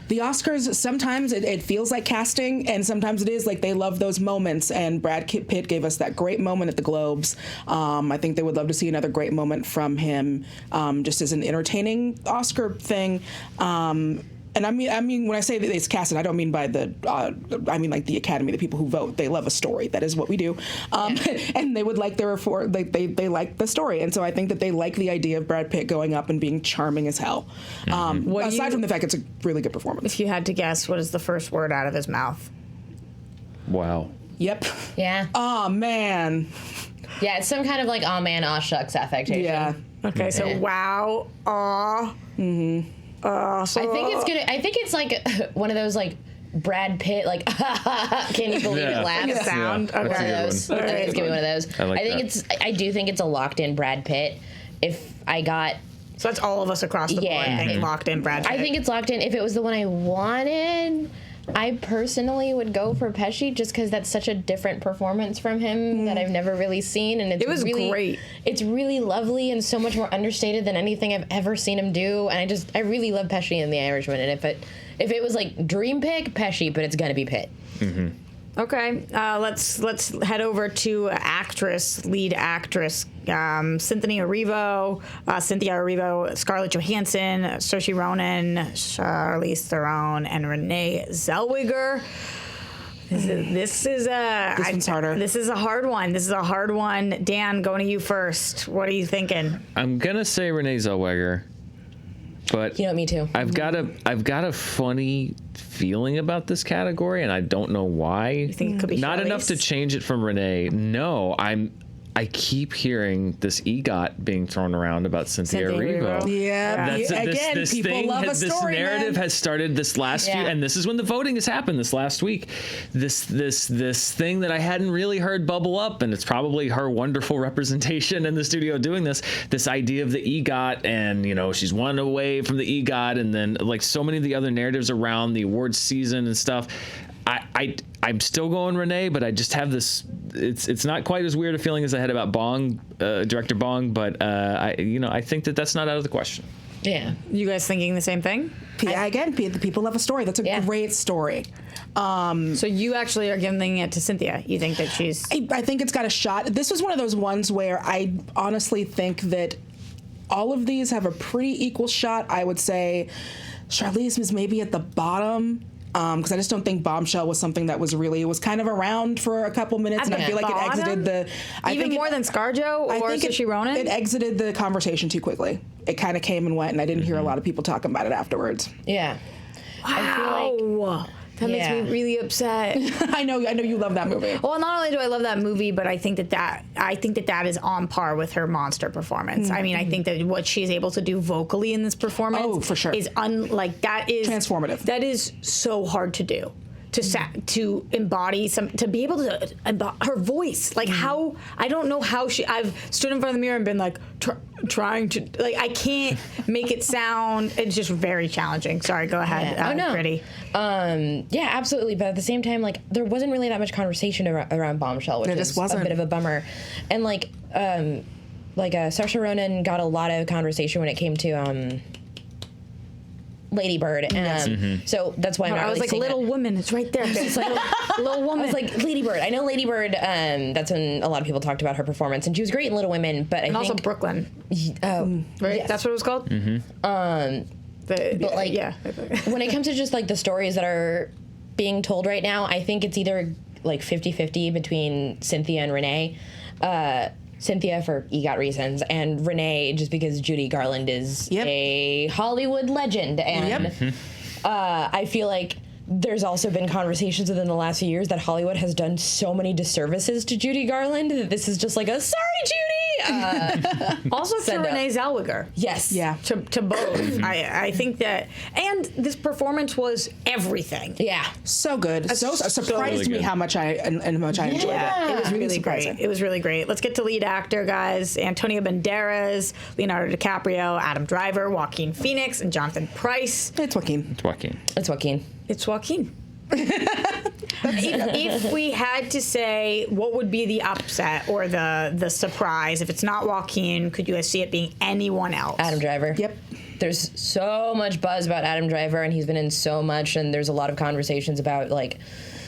Speaker 3: The Oscars, sometimes it feels like casting, and sometimes it is like they love those moments. And Brad Pitt gave us that great moment at the Globes. I think they would love to see another great moment from him, just as an entertaining Oscar thing. And I mean, when I say that it's casted, I don't mean by I mean like the Academy, the people who vote. They love a story. That is what we do. And they would like they like the story. And so I think that they like the idea of Brad Pitt going up and being charming as hell. Aside from the fact it's a really good performance.
Speaker 2: If you had to guess, what is the first word out of his mouth?
Speaker 4: Wow.
Speaker 3: Yep.
Speaker 1: Yeah.
Speaker 3: Oh, man.
Speaker 1: Yeah, it's some kind of like, oh man, aw shucks affectation.
Speaker 3: Yeah.
Speaker 2: Okay, so wow, aw.
Speaker 3: Mm-hmm.
Speaker 1: I think it's like one of those like Brad Pitt like can you believe it laugh sound.
Speaker 4: Yeah,
Speaker 1: one of those. I think it's gonna be one of those. I do think it's a locked in Brad Pitt. If I got
Speaker 2: So that's all of us across the board think locked in Brad Pitt.
Speaker 1: I think it's locked in. If it was the one I wanted, I personally would go for Pesci just because that's such a different performance from him that I've never really seen, and it was really great. It's really lovely and so much more understated than anything I've ever seen him do, and I really love Pesci in The Irishman. And if it was like dream pick, Pesci, but it's gonna be Pitt.
Speaker 4: Mm-hmm.
Speaker 2: Okay, let's head over to lead actress, Cynthia Erivo, Scarlett Johansson, Saoirse Ronan, Charlize Theron, and Renee Zellweger. This one's harder. This is a hard one. Dan, going to you first. What are you thinking?
Speaker 4: I'm gonna say Renee Zellweger. But
Speaker 1: me too.
Speaker 4: I've got a funny feeling about this category, and I don't know why.
Speaker 2: You think it could be
Speaker 4: not
Speaker 2: Charlize?
Speaker 4: Enough to change it from Renee. No, I keep hearing this EGOT being thrown around about Cynthia Erivo.
Speaker 3: Yeah. People love a story,
Speaker 4: this narrative has started this last few, and this is when the voting has happened this last week. This thing that I hadn't really heard bubble up, and it's probably her wonderful representation in the studio doing this idea of the EGOT, and she's one away from the EGOT, and then like so many of the other narratives around the awards season and stuff. I'm still going Renee, but I just have this. It's not quite as weird a feeling as I had about director Bong, but I think that's not out of the question.
Speaker 1: Yeah.
Speaker 2: You guys thinking the same thing?
Speaker 3: The people love a story. That's a great story.
Speaker 2: So you actually are giving it to Cynthia. You think that she's...
Speaker 3: I think it's got a shot. This was one of those ones where I honestly think that all of these have a pretty equal shot. I would say Charlize was maybe at the bottom. Because I just don't think Bombshell was something that was really, it was kind of around for a couple minutes, and I feel like it exited the...
Speaker 2: Even more than ScarJo or Saoirse Ronan?
Speaker 3: It exited the conversation too quickly. It kind of came and went, and I didn't hear a lot of people talking about it afterwards.
Speaker 1: Yeah.
Speaker 2: Wow. I feel like... That makes me really upset.
Speaker 3: I know you love that movie.
Speaker 2: Well, not only do I love that movie, but I think that is on par with her monster performance. I mean, I think that what she's able to do vocally in this performance
Speaker 3: for sure.
Speaker 2: is that is
Speaker 3: transformative.
Speaker 2: That is so hard to do. To embody to be able to embody her voice, like how I don't know how I've stood in front of the mirror and been like trying to I can't make it sound. It's just very challenging. Sorry, go ahead. Gritty.
Speaker 1: Yeah, absolutely. But at the same time, there wasn't really that much conversation around Bombshell, which is a bit of a bummer. And Saoirse Ronan got a lot of conversation when it came to Lady Bird. So that's why I'm not
Speaker 2: I was
Speaker 1: really
Speaker 2: like,
Speaker 1: seeing
Speaker 2: Little
Speaker 1: it.
Speaker 2: Woman. It's right there. It's like Little Woman.
Speaker 1: I was like, Lady Bird. I know Lady Bird. That's when a lot of people talked about her performance, and she was great in Little Women. But
Speaker 2: and
Speaker 1: I
Speaker 2: also
Speaker 1: think
Speaker 2: Brooklyn, right?
Speaker 1: yes.
Speaker 2: That's what it was called.
Speaker 1: But like, when it comes to just like the stories that are being told right now, I think it's either like 50-50 between Cynthia and Renee. Cynthia for EGOT reasons, and Renee just because Judy Garland is a Hollywood legend. And I feel like there's also been conversations within the last few years that Hollywood has done so many disservices to Judy Garland that this is just like a sorry, Judy.
Speaker 2: Also to Renee Zellweger.
Speaker 1: Yes.
Speaker 3: Yeah.
Speaker 2: To both. I think that, and this performance was everything.
Speaker 1: Yeah.
Speaker 3: So good. So surprised
Speaker 4: really
Speaker 3: me
Speaker 4: good.
Speaker 3: how much I enjoyed it.
Speaker 2: It was really
Speaker 3: surprising.
Speaker 2: great. It was really great. Let's get to lead actor, guys. Antonio Banderas, Leonardo DiCaprio, Adam Driver, Joaquin Phoenix, and Jonathan Pryce.
Speaker 3: It's Joaquin.
Speaker 4: It's Joaquin.
Speaker 1: It's Joaquin.
Speaker 2: It's Joaquin. If we had to say what would be the upset or the surprise, if it's not Joaquin, could you guys see it being anyone else?
Speaker 1: Adam Driver.
Speaker 3: Yep.
Speaker 1: There's so much buzz about Adam Driver, and he's been in so much, and there's a lot of conversations about like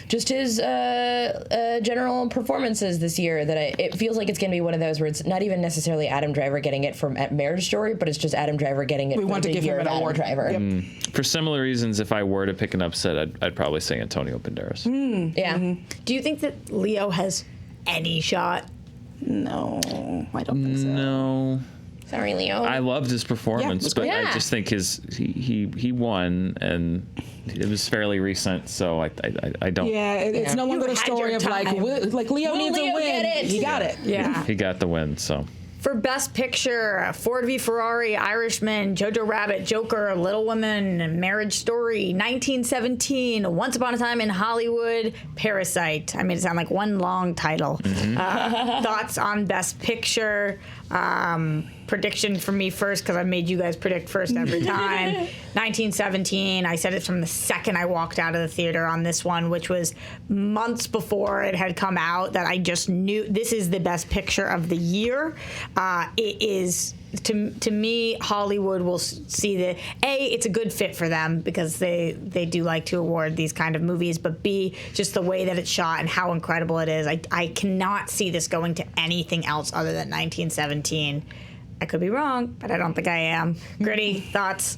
Speaker 1: just his general performances this year that it feels like it's going to be one of those where it's not even necessarily Adam Driver getting it from at Marriage Story, but it's just Adam Driver getting it.
Speaker 3: We
Speaker 1: for
Speaker 3: want to
Speaker 1: the
Speaker 3: give
Speaker 1: year
Speaker 3: him an
Speaker 1: of Adam
Speaker 3: award.
Speaker 1: Driver.
Speaker 3: Yep.
Speaker 4: For similar reasons, if I were to pick an upset, I'd probably say Antonio Banderas.
Speaker 1: Yeah.
Speaker 2: Do you think that Leo has any shot?
Speaker 3: No, I don't think so.
Speaker 4: No.
Speaker 1: Sorry, Leo.
Speaker 4: I loved his performance,
Speaker 3: it's
Speaker 4: but
Speaker 3: great.
Speaker 4: I
Speaker 1: Yeah.
Speaker 4: just think he won, and it was fairly recent, so I don't.
Speaker 3: Yeah, it's no longer
Speaker 2: You
Speaker 3: the
Speaker 2: had
Speaker 3: story
Speaker 2: your
Speaker 3: of like
Speaker 2: time.
Speaker 3: like Leo
Speaker 1: Will
Speaker 3: needs
Speaker 1: Leo
Speaker 3: a win.
Speaker 1: get it?
Speaker 3: He got it.
Speaker 2: Yeah.
Speaker 4: He got the win, so.
Speaker 2: For Best Picture, Ford v Ferrari, Irishman, Jojo Rabbit, Joker, Little Women, Marriage Story, 1917, Once Upon a Time in Hollywood, Parasite. I made it sound like one long title. Thoughts on Best Picture? Prediction from me first, because I made you guys predict first every time. 1917, I said it from the second I walked out of the theater on this one, which was months before it had come out, that I just knew this is the best picture of the year. It is, to me, Hollywood will see that, A, it's a good fit for them because they do like to award these kind of movies, but B, just the way that it's shot and how incredible it is. I cannot see this going to anything else other than 1917. I could be wrong, but I don't think I am. Gritty, thoughts?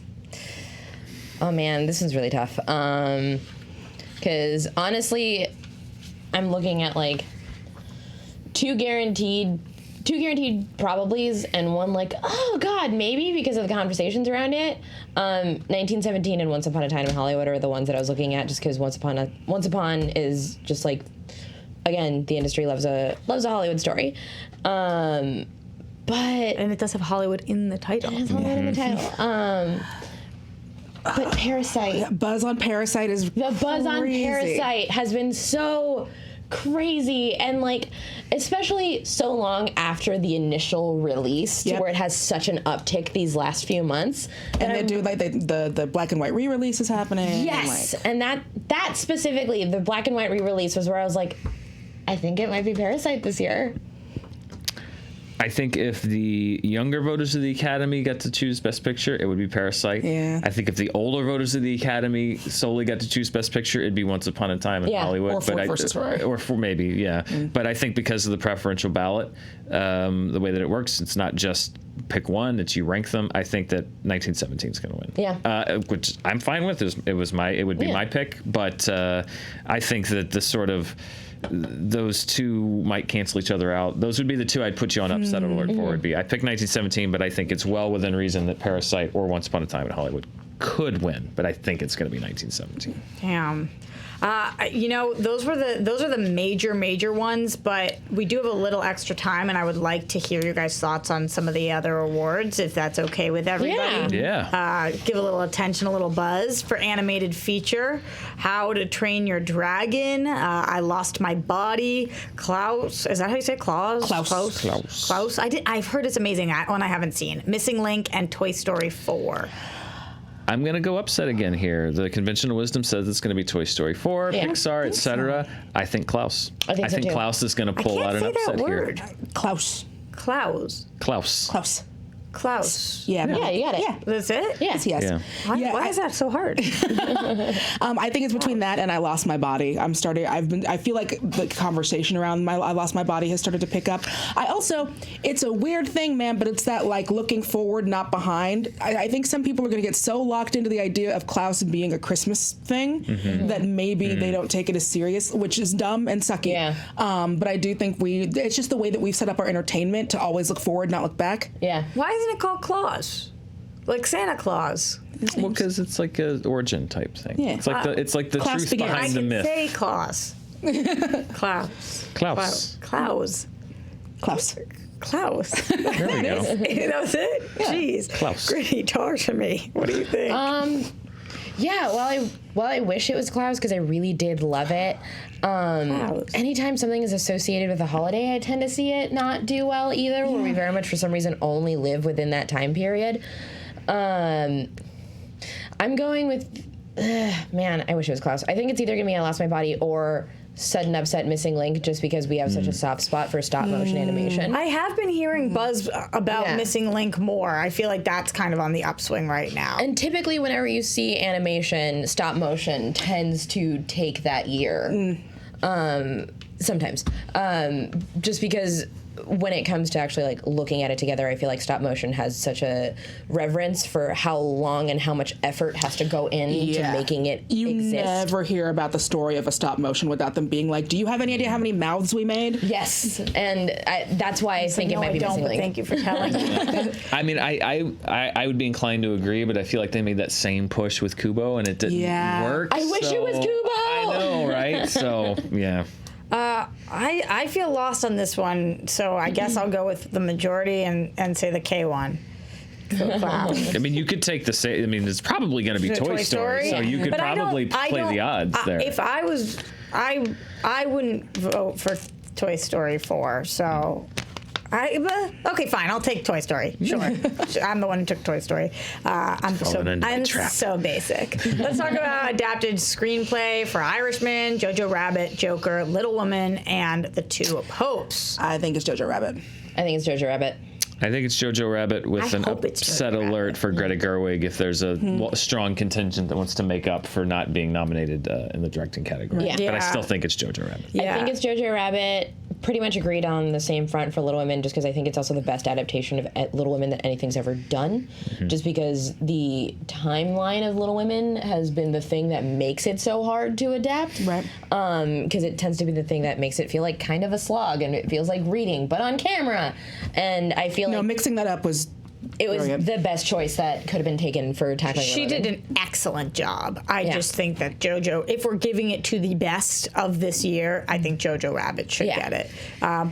Speaker 1: Oh man, this one's really tough. Because honestly, I'm looking at like two guaranteed probablys and one like, oh god, maybe because of the conversations around it. 1917 and Once Upon a Time in Hollywood are the ones that I was looking at, just because Once Upon is just like, again, the industry loves a Hollywood story. But
Speaker 2: And it does have Hollywood in the title.
Speaker 1: it's Hollywood in the title. But Parasite.
Speaker 3: Buzz on Parasite is
Speaker 1: The buzz on
Speaker 3: crazy.
Speaker 1: Parasite has been so crazy, and like especially so long after the initial release, to
Speaker 3: Yep.
Speaker 1: where it has such an uptick these last few months.
Speaker 3: And they
Speaker 1: I'm-
Speaker 3: do like the black and white re-release is happening.
Speaker 1: yes,
Speaker 3: like,
Speaker 1: and that specifically, the black and white re-release was where I was like, I think it might be Parasite this year.
Speaker 4: I think if the younger voters of the Academy got to choose Best Picture, it would be Parasite.
Speaker 3: Yeah.
Speaker 4: I think if the older voters of the Academy solely got to choose Best Picture, it'd be Once Upon a Time in
Speaker 1: Yeah.
Speaker 4: Hollywood.
Speaker 3: Or Ford versus Ferrari.
Speaker 4: Or for maybe, yeah. But I think because of the preferential ballot, the way that it works, it's not just pick one; it's you rank them. I think that 1917 is going to win.
Speaker 1: Yeah.
Speaker 4: Which I'm fine with. It would be
Speaker 1: Yeah.
Speaker 4: my pick. But I think that the sort of those two might cancel each other out. Those would be the two I'd put you on upset alert for. Would be I picked 1917, but I think it's well within reason that Parasite or Once Upon a Time in Hollywood could win. But I think it's going to be 1917.
Speaker 2: Damn. Those are the major ones, but we do have a little extra time, and I would like to hear your guys' thoughts on some of the other awards, if that's okay with everybody.
Speaker 4: Yeah.
Speaker 2: Give a little attention, a little buzz for animated feature. How to Train Your Dragon. I Lost My Body. Klaus. Is that how you say it? Klaus? Klaus. I've heard it's amazing. That one I haven't seen. Missing Link and Toy Story 4.
Speaker 4: I'm going to go upset again here. The conventional wisdom says it's going to be Toy Story 4,
Speaker 1: Yeah.
Speaker 4: Pixar, etc. I think Klaus.
Speaker 1: I think so, too.
Speaker 4: Klaus is going to pull
Speaker 2: I
Speaker 4: out
Speaker 2: can't
Speaker 4: an
Speaker 2: say
Speaker 4: upset
Speaker 2: that
Speaker 4: here.
Speaker 2: word.
Speaker 3: Klaus.
Speaker 2: Klaus.
Speaker 4: Klaus.
Speaker 3: Klaus.
Speaker 2: Klaus.
Speaker 3: Yeah.
Speaker 1: Yeah, you got it.
Speaker 3: Yeah.
Speaker 2: That's it?
Speaker 1: Yeah.
Speaker 3: Yes.
Speaker 4: Yeah.
Speaker 2: Why is that so hard?
Speaker 3: I think it's between that and I Lost My Body. I feel like the conversation around I Lost My Body has started to pick up. It's a weird thing, man, but it's that like looking forward, not behind. I think some people are going to get so locked into the idea of Klaus being a Christmas thing that maybe they don't take it as serious, which is dumb and sucky.
Speaker 1: Yeah.
Speaker 3: But I do think it's just the way that we've set up our entertainment to always look forward, not look back.
Speaker 1: Yeah.
Speaker 2: Why isn't it called Claus? Like Santa Claus.
Speaker 4: Well, because it's like a origin type thing.
Speaker 3: Yeah.
Speaker 4: It's like the
Speaker 3: Klaus
Speaker 4: truth
Speaker 3: begins.
Speaker 4: behind
Speaker 2: I
Speaker 4: the
Speaker 2: can
Speaker 4: myth.
Speaker 2: say Claus. Klaus.
Speaker 4: Klaus.
Speaker 2: Klaus.
Speaker 3: Klaus.
Speaker 2: Klaus.
Speaker 4: There we go.
Speaker 2: That was it? Jeez.
Speaker 4: Klaus.
Speaker 2: Gritty, talk to me. What do you think?
Speaker 1: Yeah, well, I wish it was Klaus because I really did love it.
Speaker 2: Klaus.
Speaker 1: Anytime something is associated with a holiday, I tend to see it not do well either, where we very much, for some reason, only live within that time period. I'm going with, man, I wish it was Klaus. I think it's either going to be I Lost My Body or Sudden Upset Missing Link, just because we have such a soft spot for stop motion animation.
Speaker 2: I have been hearing buzz about
Speaker 1: Yeah.
Speaker 2: Missing Link more. I feel like that's kind of on the upswing right now.
Speaker 1: And typically, whenever you see animation, stop motion tends to take that year. Sometimes. Just because when it comes to actually like looking at it together, I feel like stop motion has such a reverence for how long and how much effort has to go into making it
Speaker 3: You
Speaker 1: exist.
Speaker 3: never hear about the story of a stop motion without them being like, do you have any idea how many mouths we made?
Speaker 1: Yes, and that's why I think it might be
Speaker 2: don't,
Speaker 1: Missing
Speaker 2: but
Speaker 1: Link.
Speaker 2: thank you for telling me.
Speaker 4: I mean, I would be inclined to agree, but I feel like they made that same push with Kubo and it didn't work.
Speaker 1: I wish it was
Speaker 4: so-
Speaker 1: Kubo!
Speaker 4: I know, right? So, yeah.
Speaker 2: I feel lost on this one, so I guess I'll go with the majority and say the K1.
Speaker 4: I mean, you could take the same. I mean, it's probably going to be Toy Story, so you could
Speaker 2: But
Speaker 4: probably play the odds there.
Speaker 2: If I was, I wouldn't vote for Toy Story 4. So, okay, fine. I'll take Toy Story. Sure, I'm the one who took Toy Story. I'm so basic. Let's talk about adapted screenplay for Irishman, Jojo Rabbit, Joker, Little Woman, and The Two Popes.
Speaker 3: I think it's Jojo Rabbit.
Speaker 1: I think it's Jojo Rabbit.
Speaker 4: I think it's Jojo Rabbit with
Speaker 2: I
Speaker 4: an
Speaker 2: hope it's
Speaker 4: upset
Speaker 2: Jojo
Speaker 4: alert
Speaker 2: Rabbit.
Speaker 4: for Greta Gerwig if there's a strong contingent that wants to make up for not being nominated in the directing category.
Speaker 1: Yeah.
Speaker 4: But I
Speaker 2: Yeah.
Speaker 4: still think it's Jojo Rabbit.
Speaker 2: Yeah.
Speaker 1: I think it's Jojo Rabbit. Pretty much agreed on the same front for Little Women, just because I think it's also the best adaptation of Little Women that anything's ever done. Just because the timeline of Little Women has been the thing that makes it so hard to adapt.
Speaker 3: Right.
Speaker 1: Because it tends to be the thing that makes it feel like kind of a slog, and it feels like reading, but on camera. And I feel
Speaker 3: No,
Speaker 1: like
Speaker 3: mixing that up was
Speaker 1: it was
Speaker 3: brilliant.
Speaker 1: the best choice that could have been taken for tackling
Speaker 2: She
Speaker 1: Little
Speaker 2: did
Speaker 1: Women.
Speaker 2: an excellent job. I
Speaker 1: Yeah.
Speaker 2: just think that JoJo, if we're giving it to the best of this year, I think Jojo Rabbit should
Speaker 1: Yeah.
Speaker 2: get it.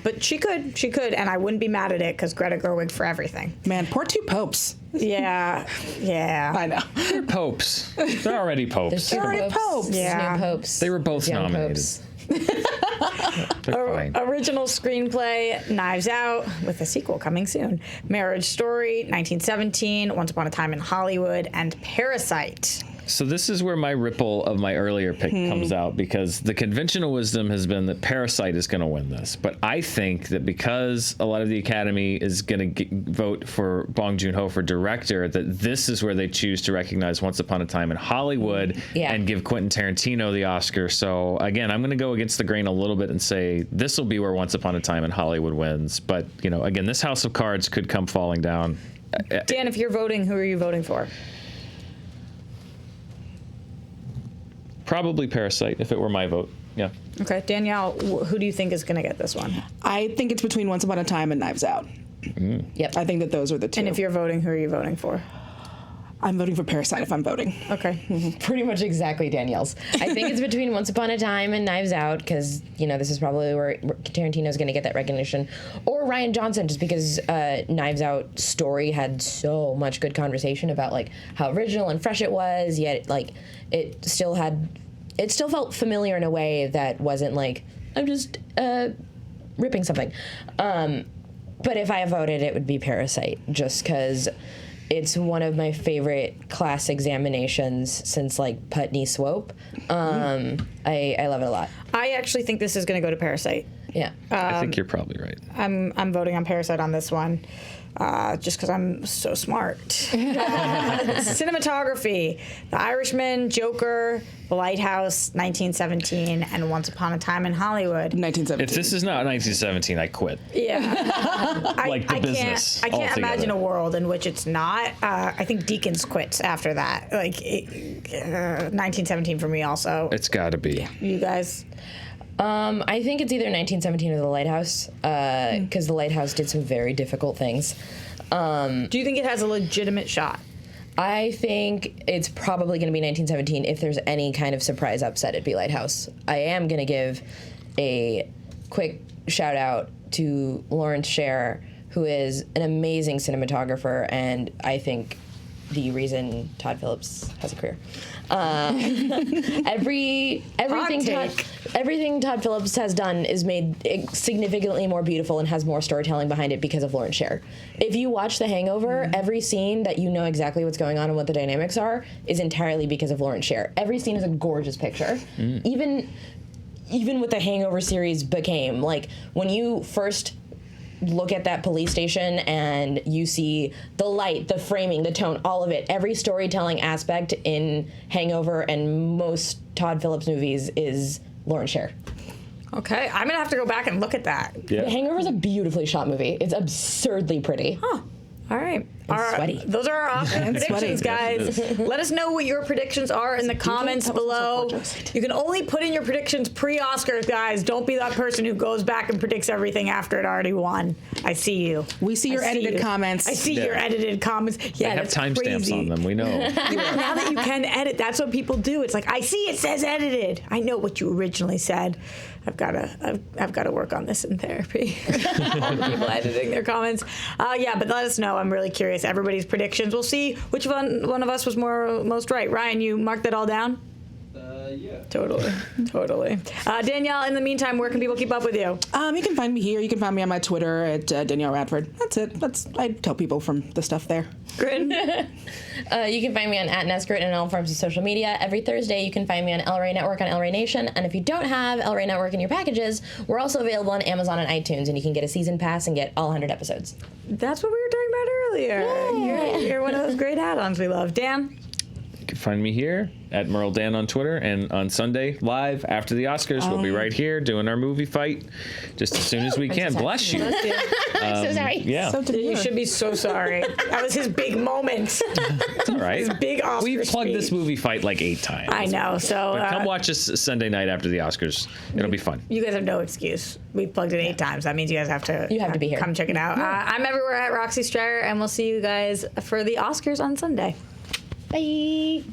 Speaker 2: But she could, and I wouldn't be mad at it because Greta Gerwig for everything.
Speaker 3: Man, poor Two Popes.
Speaker 2: Yeah, yeah.
Speaker 3: I know.
Speaker 4: They're popes. They're already
Speaker 1: There's
Speaker 4: popes.
Speaker 1: two
Speaker 3: already
Speaker 1: popes.
Speaker 3: popes.
Speaker 1: There's
Speaker 2: Yeah.
Speaker 1: new popes.
Speaker 4: They were both
Speaker 1: There's young
Speaker 4: nominated.
Speaker 1: popes.
Speaker 4: They're fine.
Speaker 2: Original screenplay, Knives Out, with a sequel coming soon. Marriage Story, 1917, Once Upon a Time in Hollywood, and Parasite.
Speaker 4: So this is where my ripple of my earlier pick comes out, because the conventional wisdom has been that Parasite is going to win this. But I think that because a lot of the Academy is going to vote for Bong Joon-ho for director, that this is where they choose to recognize Once Upon a Time in Hollywood and give Quentin Tarantino the Oscar. So again, I'm going to go against the grain a little bit and say this will be where Once Upon a Time in Hollywood wins. But, you know, again, this house of cards could come falling down.
Speaker 2: Dan, if you're voting, who are you voting for?
Speaker 4: Probably Parasite, if it were my vote. Yeah.
Speaker 2: Okay, Danielle, who do you think is going to get this one?
Speaker 3: I think it's between Once Upon a Time and Knives Out.
Speaker 1: Yep.
Speaker 3: I think that those are the two.
Speaker 2: And if you're voting, who are you voting for?
Speaker 3: I'm voting for Parasite if I'm voting.
Speaker 2: Okay.
Speaker 1: Pretty much exactly Danielle's. I think it's between Once Upon a Time and Knives Out, because, you know, this is probably where Tarantino's going to get that recognition. Or Rian Johnson, just because Knives Out story had so much good conversation about, like, how original and fresh it was, yet, like, it still felt familiar in a way that wasn't like, I'm just ripping something. But if I voted, it would be Parasite, just because it's one of my favorite class examinations since, like, Putney Swope. I love it a lot.
Speaker 2: I actually think this is going to go to Parasite.
Speaker 1: Yeah.
Speaker 4: I think you're probably right.
Speaker 2: I'm voting on Parasite on this one. Just because I'm so smart. Cinematography: The Irishman, Joker, The Lighthouse, 1917, and Once Upon a Time in Hollywood.
Speaker 3: 1917.
Speaker 4: If this is not 1917, I quit.
Speaker 2: Yeah.
Speaker 4: Like the business
Speaker 2: I can't
Speaker 4: altogether.
Speaker 2: imagine a world in which it's not. I think Deakins quits after that. 1917 for me also.
Speaker 4: It's got to be.
Speaker 2: You guys?
Speaker 1: I think it's either 1917 or The Lighthouse, because The Lighthouse did some very difficult things.
Speaker 2: Do you think it has a legitimate shot?
Speaker 1: I think it's probably going to be 1917. If there's any kind of surprise upset, it'd be Lighthouse. I am going to give a quick shout out to Lawrence Sher, who is an amazing cinematographer, and I think the reason Todd Phillips has a career. Everything Todd Phillips has done is made significantly more beautiful and has more storytelling behind it because of Lawrence Sher. If you watch The Hangover, every scene that you know exactly what's going on and what the dynamics are is entirely because of Lawrence Sher. Every scene is a gorgeous picture. Even what the Hangover series became, like when you first look at that police station and you see the light, the framing, the tone, all of it. Every storytelling aspect in Hangover and most Todd Phillips movies is Lawrence Sher.
Speaker 2: Okay, I'm gonna have to go back and look at that.
Speaker 4: Yeah.
Speaker 1: The Hangover is a beautifully shot movie. It's absurdly pretty.
Speaker 2: All right.
Speaker 1: sweaty.
Speaker 2: Those are our Oscar predictions,
Speaker 3: sweaty.
Speaker 2: guys. Let us know what your predictions are in the comments below. You can only put in your predictions pre-Oscars, guys. Don't be that person who goes back and predicts everything after it already won. I see you.
Speaker 3: We see your edited comments.
Speaker 2: I see your edited comments. Yeah,
Speaker 4: They have
Speaker 2: that's
Speaker 4: timestamps
Speaker 2: crazy.
Speaker 4: on them. We know.
Speaker 2: Now that you can edit, that's what people do. It's like, I see it says edited. I know what you originally said. I've got to work on this in therapy. All the people editing their comments. Yeah, but let us know. I'm really curious. Everybody's predictions. We'll see which one of us was most right. Ryan, you marked that all down?
Speaker 5: Yeah.
Speaker 2: Totally. Danielle, in the meantime, where can people keep up with you?
Speaker 3: You can find me here. You can find me on my Twitter at Danielle Radford. That's it. I tell people from the stuff there.
Speaker 2: Gritton?
Speaker 1: You can find me on @NestGritton on all forms of social media. Every Thursday, you can find me on El Rey Network on El Rey Nation. And if you don't have El Rey Network in your packages, we're also available on Amazon and iTunes, and you can get a season pass and get all 100 episodes.
Speaker 2: That's what we were talking about earlier. You're one of those great add-ons we love. Dan?
Speaker 4: You can find me here at Murrell Dan on Twitter, and on Sunday, live after the Oscars, we'll be right here doing our movie fight just as soon as we can. Bless you.
Speaker 1: I'm so sorry.
Speaker 4: Yeah.
Speaker 2: You should be so sorry. That was his big moment.
Speaker 4: It's all right.
Speaker 2: His big Oscar
Speaker 4: We've plugged
Speaker 2: speech.
Speaker 4: this movie fight like 8 times.
Speaker 2: I know. So
Speaker 4: But come watch us Sunday night after the Oscars. It'll be fun.
Speaker 2: you guys have no excuse. We've plugged it 8 times. That means you guys have to.
Speaker 1: You have to be here.
Speaker 2: Come check it out. I'm everywhere at Roxy Striar, and we'll see you guys for the Oscars on Sunday.
Speaker 1: Bye.